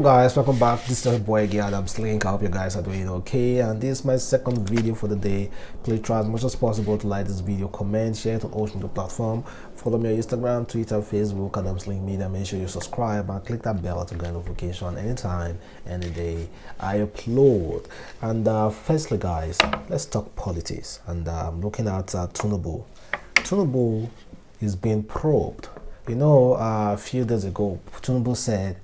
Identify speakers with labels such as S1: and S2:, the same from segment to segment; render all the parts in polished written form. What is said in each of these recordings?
S1: guys, welcome back. This is your boy again, Adamslink. I hope you guys are doing okay, and this is my second video for the day. Please try as much as possible to like this video, comment, share it on all the platform. Follow me on Instagram, Twitter, Facebook, adamslinkmedia. Make sure you subscribe and click that bell to get notification anytime, any day I upload. And firstly guys, let's talk politics. And I'm looking at Tinubu. Tinubu is being probed. You know, a few days ago, Tinubu said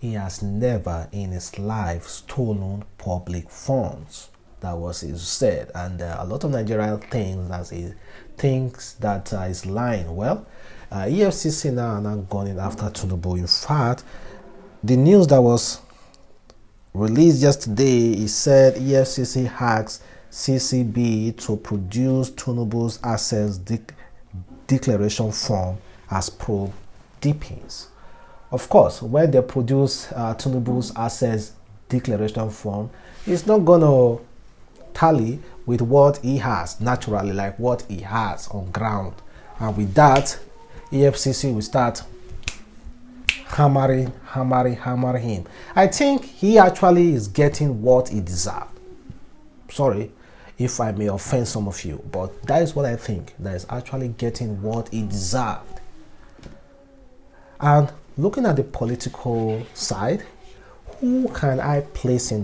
S1: he has never in his life stolen public funds. That was his said, and a lot of Nigerians thinks that he's lying. Well, EFCC now are not going after Tinubu. In fact, the news that was released yesterday, he said EFCC asked CCB to produce Tinubu's assets declaration form as probe deepens. Of course, when they produce Tinubu's assets declaration form, it's not going to tally with what he has naturally, like what he has on ground. And with that, EFCC will start hammering him. I think he actually is getting what he deserved. Sorry if I may offend some of you, but that is what I think. That is actually getting what he deserved. And looking at the political side, who can I place it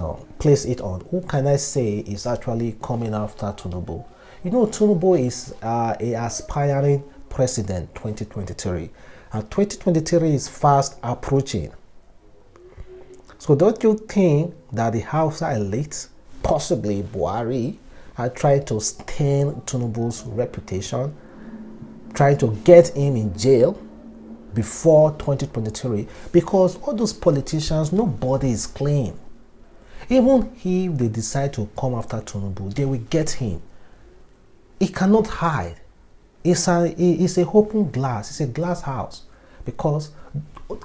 S1: on? Who can I say is actually coming after Tinubu? You know, Tinubu is a aspiring president 2023. And 2023 is fast approaching. So don't you think that the Hausa elite, possibly Buhari, are trying to stain Tinubu's reputation, trying to get him in jail before 2023, because all those politicians, nobody is clean. Even if they decide to come after Tinubu, they will get him. He cannot hide. It's a open glass. It's a glass house, because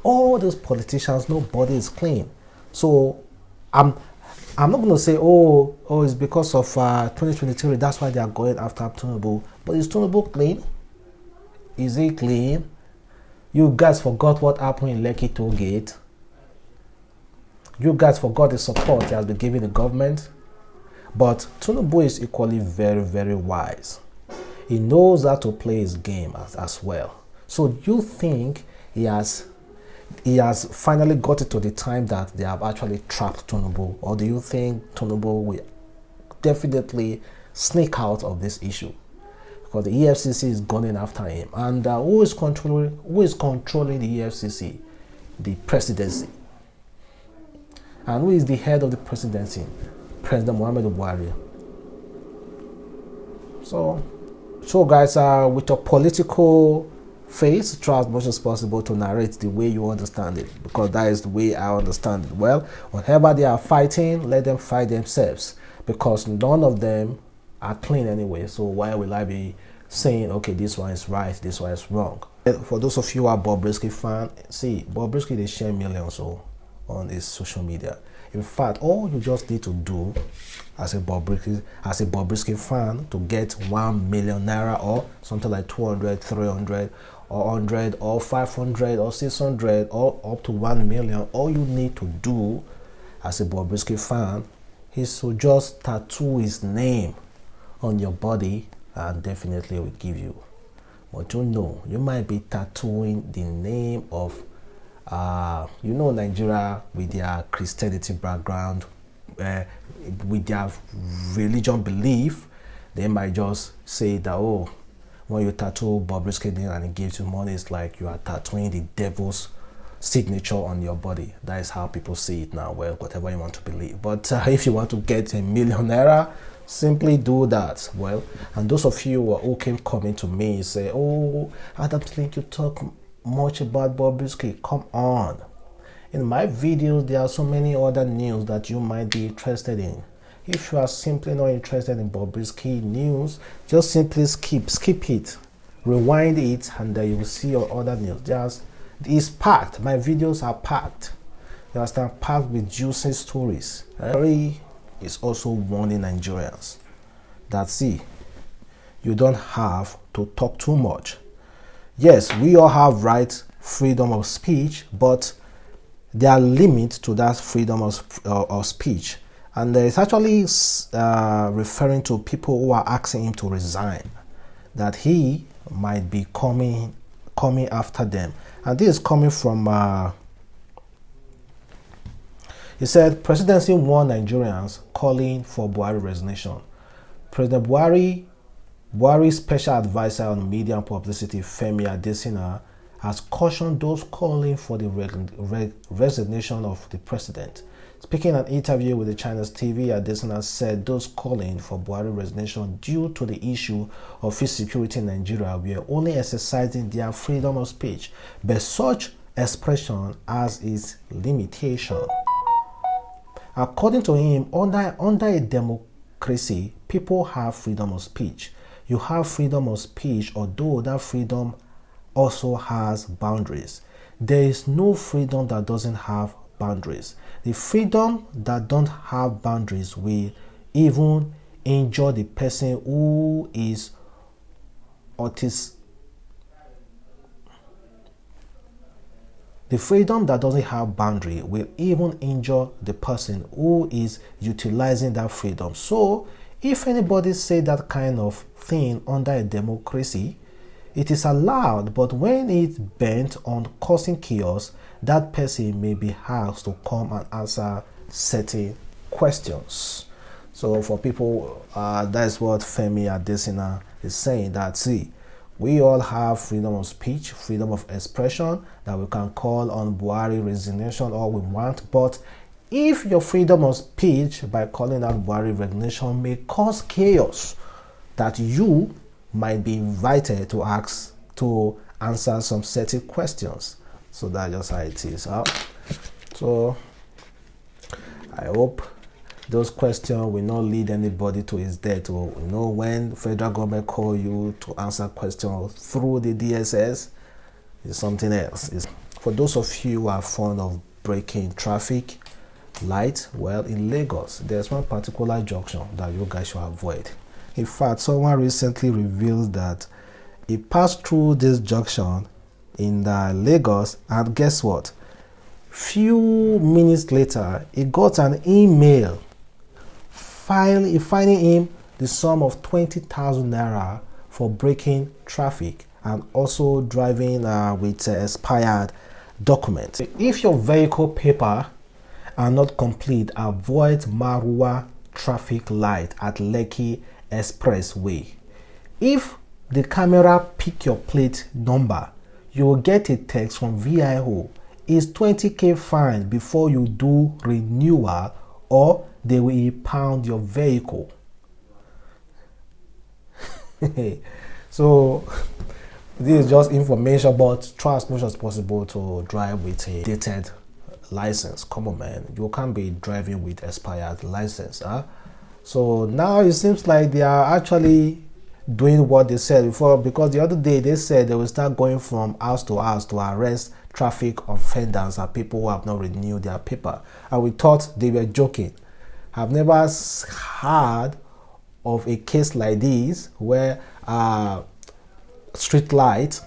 S1: all those politicians, nobody is clean. So I'm not going to say, oh, it's because of 2023. That's why they are going after Tinubu. But is Tinubu clean? Is he clean? You guys forgot what happened in Lekki Toll Gate. You guys forgot the support he has been giving the government. But Tinubu is equally very, very wise. He knows how to play his game as well. So you think he has finally got it to the time that they have actually trapped Tinubu? Or do you think Tinubu will definitely sneak out of this issue? Because the EFCC is going after him, and who is controlling the EFCC? The presidency. And who is the head of the presidency? President Muhammadu Buhari. So guys, with your political face, try as much as possible to narrate the way you understand it, because that is the way I understand it. Well, whatever they are fighting, let them fight themselves, because none of them are clean anyway. So why will I be saying, okay, this one is right, this one is wrong? For those of you who are Bobrisky fan, see, Bobrisky, they share millions on his social media. In fact, all you just need to do as a Bobrisky fan to get 1 million naira, or something like 200, 300, or 100, or 500, or 600, or up to 1 million, all you need to do as a Bobrisky fan is to just tattoo his name on your body, and definitely will give you. But you know, you might be tattooing the name of you know, Nigeria, with their Christianity background, with their religion belief, they might just say that, oh, when you tattoo Bobrisky name and it gives you money, it's like you are tattooing the devil's signature on your body. That is how people see it now. Well, whatever you want to believe. But if you want to get a million naira, simply do that. Well, and those of you who keep coming to me say, oh, Adamslink, you talk much about Bobrisky. Come on. In my videos, there are so many other news that you might be interested in. If you are simply not interested in Bobrisky news, just simply skip it, rewind it, and you will see your other news. It's packed. My videos are packed. You understand? Packed with juicy stories. Buhari is also warning Nigerians that, see, you don't have to talk too much. Yes, we all have freedom of speech, but there are limits to that freedom of speech. And it's actually referring to people who are asking him to resign, that he might be coming after them. And this is coming from, he said, presidency warned Nigerians calling for Buhari resignation. President Buhari's special advisor on media and publicity, Femi Adesina, has cautioned those calling for the resignation of the president. Speaking in an interview with the China's TV, Adesina said those calling for Buhari resignation due to the issue of his security in Nigeria were only exercising their freedom of speech, but such expression has its limitation. According to him, under a democracy, people have freedom of speech. You have freedom of speech, although that freedom also has boundaries. There is no freedom that doesn't have boundaries. The freedom that don't have boundaries will even injure the person who is autistic. The freedom that doesn't have boundary will even injure the person who is utilizing that freedom. So, if anybody say that kind of thing under a democracy, it is allowed, but when it's bent on causing chaos, that person may be asked to come and answer certain questions. So for people, that's what Femi Adesina is saying, that see, we all have freedom of speech, freedom of expression, that we can call on Buhari resignation all we want, but if your freedom of speech by calling out Buhari resignation may cause chaos, that you might be invited to answer some certain questions. So that's just how it is. So I hope those questions will not lead anybody to his death. Or when federal government call you to answer questions through the DSS, is something else. For those of you who are fond of breaking traffic light, well, in Lagos there's one particular junction that you guys should avoid. In fact, someone recently revealed that he passed through this junction in Lagos, and guess what? Few minutes later, he got an email fining him the sum of 20,000 naira for breaking traffic and also driving with expired documents. If your vehicle paper are not complete, avoid Marua traffic light at Lekki Expressway. If the camera pick your plate number, you will get a text from VIO. It's 20k fine before you do renewal, or they will impound your vehicle. So this is just information, but try as much as possible to drive with a dated license. Come on, man, you can't be driving with expired license. So now it seems like they are actually doing what they said before, because the other day they said they will start going from house to house to arrest traffic offenders and people who have not renewed their paper, and we thought they were joking. I've never heard of a case like this where street light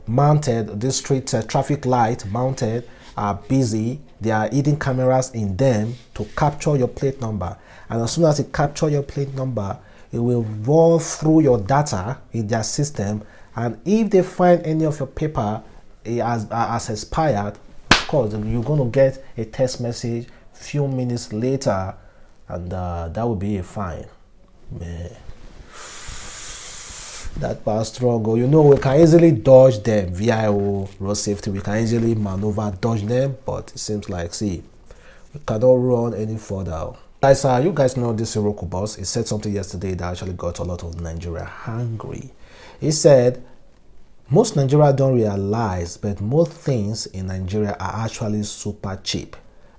S1: mounted, this street traffic light mounted are busy. There are hidden cameras in them to capture your plate number, and as soon as it capture your plate number, it will run through your data in their system, and if they find any of your paper as expired, of course you're going to get a text message few minutes later, and that will be a fine. Man, that part struggle. We can easily dodge them via road safety. We can easily maneuver, dodge them, but it seems like, see, we cannot run any further. Guys, you guys know this Iroko boss. He said something yesterday that actually got a lot of Nigeria angry. He said, most Nigeria don't realize, but most things in Nigeria are actually super cheap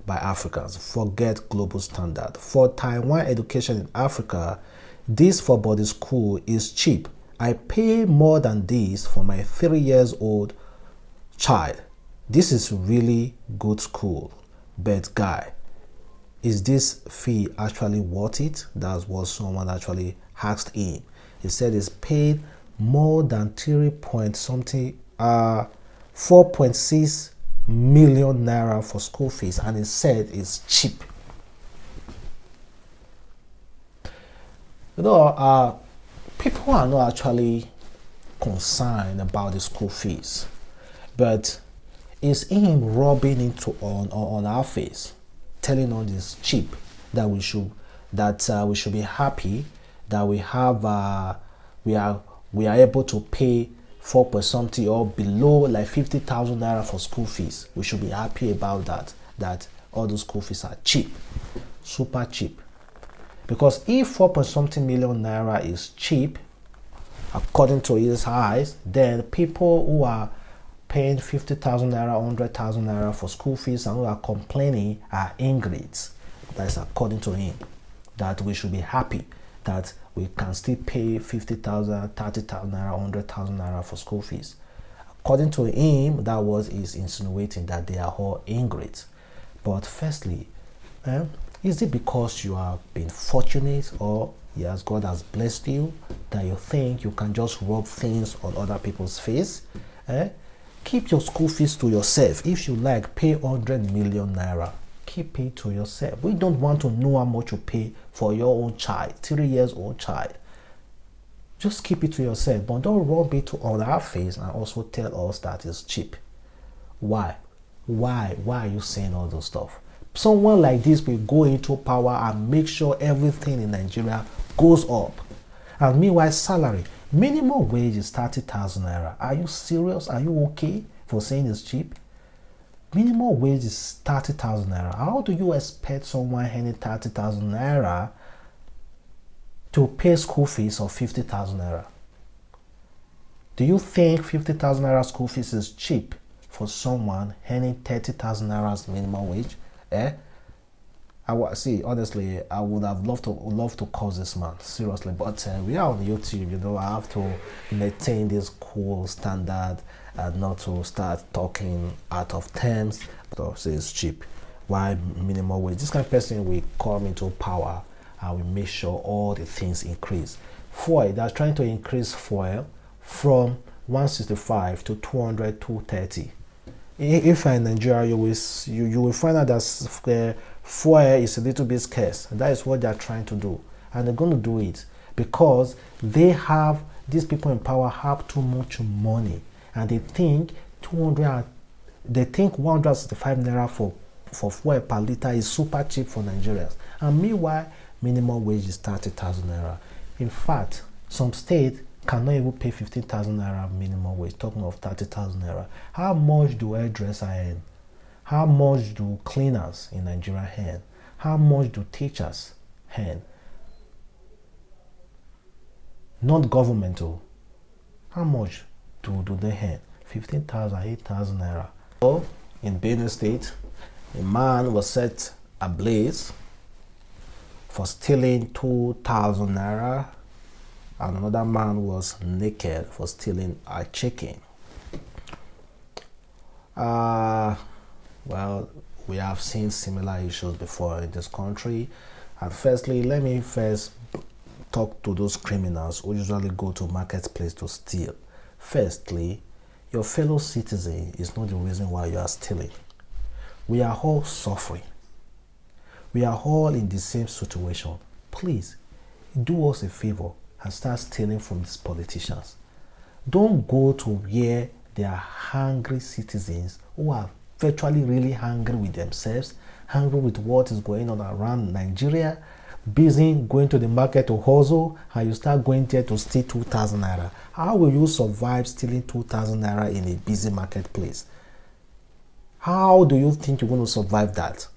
S1: by Africans. Forget global standard. For Taiwan education in Africa, this for boarding school is cheap. I pay more than this for my 3-year-old child. This is really good school. But guy, is this fee actually worth it? That's what someone actually asked him. He said he's paid more than 4.6 million naira for school fees, and he said it's cheap. People are not actually concerned about the school fees, but it's him rubbing into on our face, telling us it's cheap, that we should be happy that we are able to pay 4 something or below, like 50,000 naira for school fees. We should be happy about that all those school fees are cheap, super cheap. Because if 4 something million naira is cheap, according to his eyes, then people who are paying 50,000 naira, 100,000 naira for school fees and who are complaining are ingrates. That is according to him. That we should be happy that we can still pay 50,000, 30,000 naira, 100,000 naira for school fees. According to him, that was his insinuating that they are all ingrates. But firstly, is it because you have been fortunate, or yes, God has blessed you, that you think you can just rub things on other people's face? Keep your school fees to yourself. If you like, pay 100 million naira. Keep it to yourself. We don't want to know how much you pay for your own child, 3 years old child. Just keep it to yourself, but don't rub it on our face and also tell us that it's cheap. Why are you saying all those stuff? Someone like this will go into power and make sure everything in Nigeria goes up. And meanwhile, salary, minimum wage is 30,000 naira. Are you serious? Are you okay for saying it's cheap? Minimum wage is 30,000 naira. How do you expect someone earning 30,000 naira to pay school fees of 50,000 naira? Do you think 50,000 naira school fees is cheap for someone earning 30,000 naira as minimum wage? Honestly, I would have loved to call this man, seriously, but we are on YouTube, I have to maintain this cool standard and not to start talking out of terms. But say it's cheap. Why minimum wage? This kind of person will come into power and will make sure all the things increase. Fuel, they're trying to increase fuel from 165 to 200, 230. If you're in Nigeria, you will find out that fuel is a little bit scarce. And that is what they're trying to do. And they're going to do it because these people in power have too much money. And they think 165 naira for fuel per liter is super cheap for Nigerians. And meanwhile, minimum wage is 30,000 naira. In fact, some states cannot even pay 15,000 naira minimum wage, talking of 30,000 naira. How much do hairdressers earn? How much do cleaners in Nigeria earn? How much do teachers earn? Not governmental. How much do they earn? 15,000, 8,000 naira. So, in Benue State, a man was set ablaze for stealing 2,000 naira, and another man was naked for stealing a chicken. Well, we have seen similar issues before in this country. And firstly, let me first talk to those criminals who usually go to marketplace to steal. Firstly, your fellow citizen is not the reason why you are stealing. We are all suffering. We are all in the same situation. Please, do us a favor and start stealing from these politicians. Don't go to where there are hungry citizens who are virtually really hungry with themselves, hungry with what is going on around Nigeria, busy going to the market to hustle, and you start going there to steal 2,000 naira. How will you survive stealing 2,000 naira in a busy marketplace? How do you think you're going to survive that?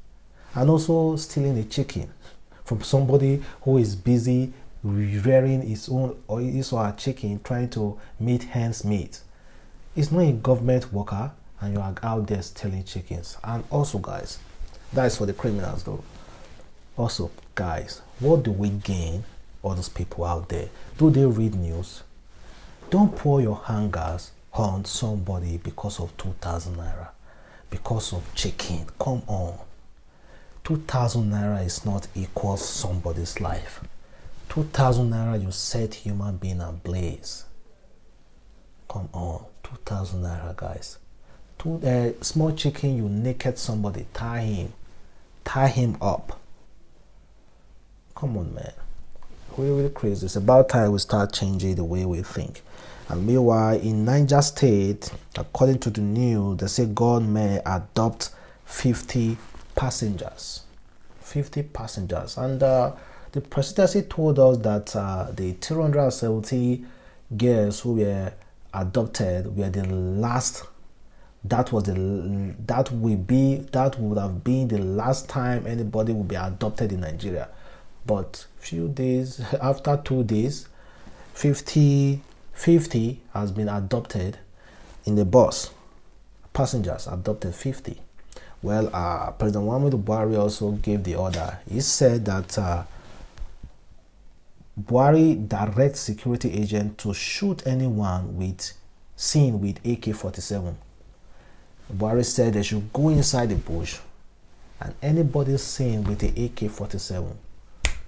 S1: And also stealing a chicken from somebody who is busy rearing his own or his or her chicken, trying to meet ends meet. It's not a government worker, and you are out there stealing chickens. And also, guys, that is for the criminals though. Also, guys, what do we gain, all those people out there? Do they read news? Don't pour your hangers on somebody because of 2,000 naira, because of chicken. Come on. 2,000 naira is not equal to somebody's life. 2,000 naira, you set human being ablaze. Come on, 2,000 naira, guys. To small chicken, you naked somebody, tie him up. Come on, man. We're really crazy. It's about time we start changing the way we think. And meanwhile, in Niger State, according to the news, they say God may adopt 50 passengers. 50 passengers. And the presidency told us that the 370 girls who were adopted were the last. That would have been the last time anybody would be adopted in Nigeria. But few days after 2 days, 50 has been adopted in the bus. Passengers adopted 50. Well, President Muhammadu Buhari also gave the order. He said that Buhari directs security agent to shoot anyone seen with AK-47. Buhari said they should go inside the bush, and anybody seen with the AK-47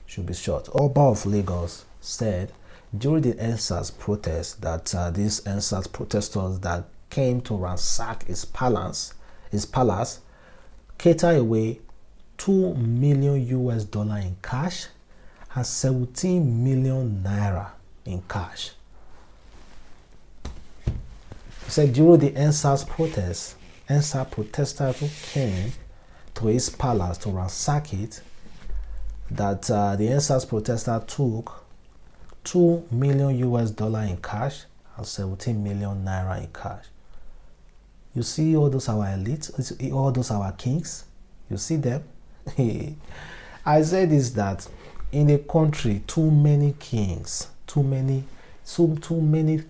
S1: should be shot. Oba of Lagos said during the NSAS protest that these NSAS protesters that came to ransack his palace, cater away $2 million in cash and 17 million naira in cash. He said during the NSAS protest, NSAS protesters who came to his palace to ransack it, that the NSAS protester took $2 million in cash and 17 million naira in cash. You see all those our elites, all those our kings, you see them? I said is that in a country, too many kings, too many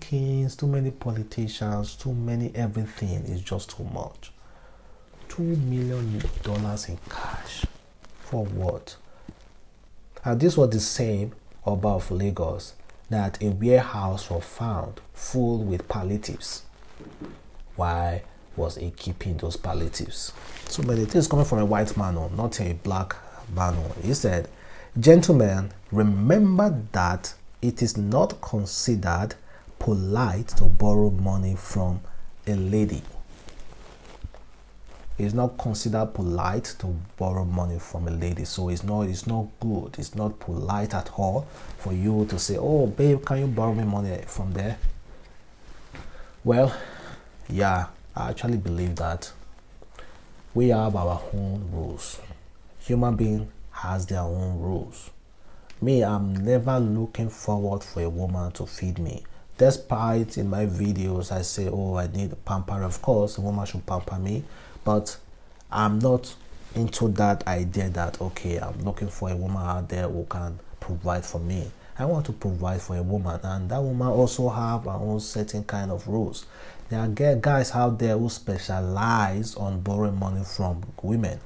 S1: kings, too many politicians, too many everything is just too much. $2 million in cash. For what? And this was the same Oba of Lagos that a warehouse was found full with palliatives. Why was he keeping those palliatives? So many things coming from a white man, not a black man. He said, "Gentlemen, remember that it is not considered polite to borrow money from a lady. It's not considered polite to borrow money from a lady. So it's not good. It's not polite at all for you to say, oh, babe, can you borrow me money from there? Well, yeah, I actually believe that we have our own rules. Human being has their own rules. Me, I'm never looking forward for a woman to feed me. Despite in my videos, I say, oh, I need a pamper. Of course, a woman should pamper me. But I'm not into that idea that, okay, I'm looking for a woman out there who can provide for me. I want to provide for a woman, and that woman also have her own certain kind of rules. There are guys out there who specialize on borrowing money from women.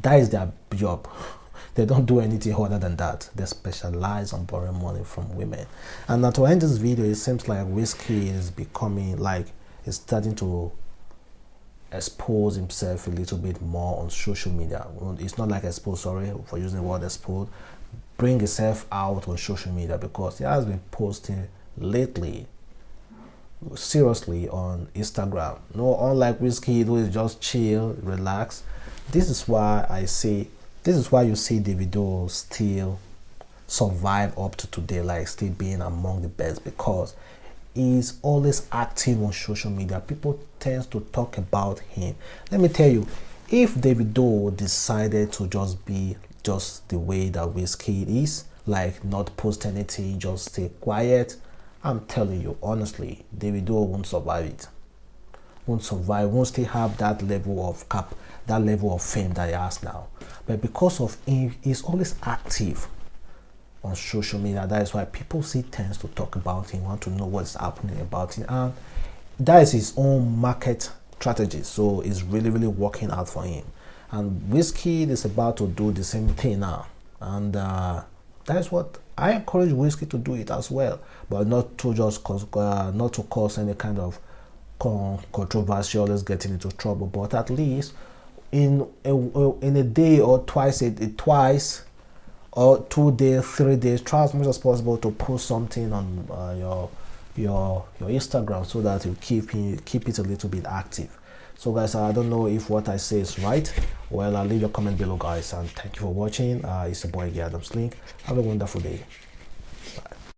S1: That is their job. They don't do anything other than that. They specialize on borrowing money from women. And now to end this video, it seems like Wizkid is becoming like, he's starting to expose himself a little bit more on social media. It's not like expose, sorry for using the word expose. Bring himself out on social media, because he has been posting lately seriously on Instagram. No, unlike Wizkid, who is just chill, relax. This is why you see Davido still survive up to today, like still being among the best, because he's always active on social media. People tend to talk about him. Let me tell you, if Davido decided to just be just the way that Wizkid is, like not post anything, just stay quiet, I'm telling you honestly, Davido won't survive it. Won't still have that level of fame that he has now. But because of him, he's always active on social media. That is why people tends to talk about him, want to know what's happening about him, and that is his own market strategy. So it's really working out for him. And Wizkid is about to do the same thing now, and that's what I encourage Wizkid to do it as well, but not to just cause any kind of controversy, always getting into trouble, but at least in a day or twice or 2 days, 3 days, try as much as possible to post something on your Instagram, so that you keep it a little bit active. So guys, I don't know if what I say is right. Well, I'll leave your comment below, guys, and thank you for watching. It's your boy Adamslink. Have a wonderful day.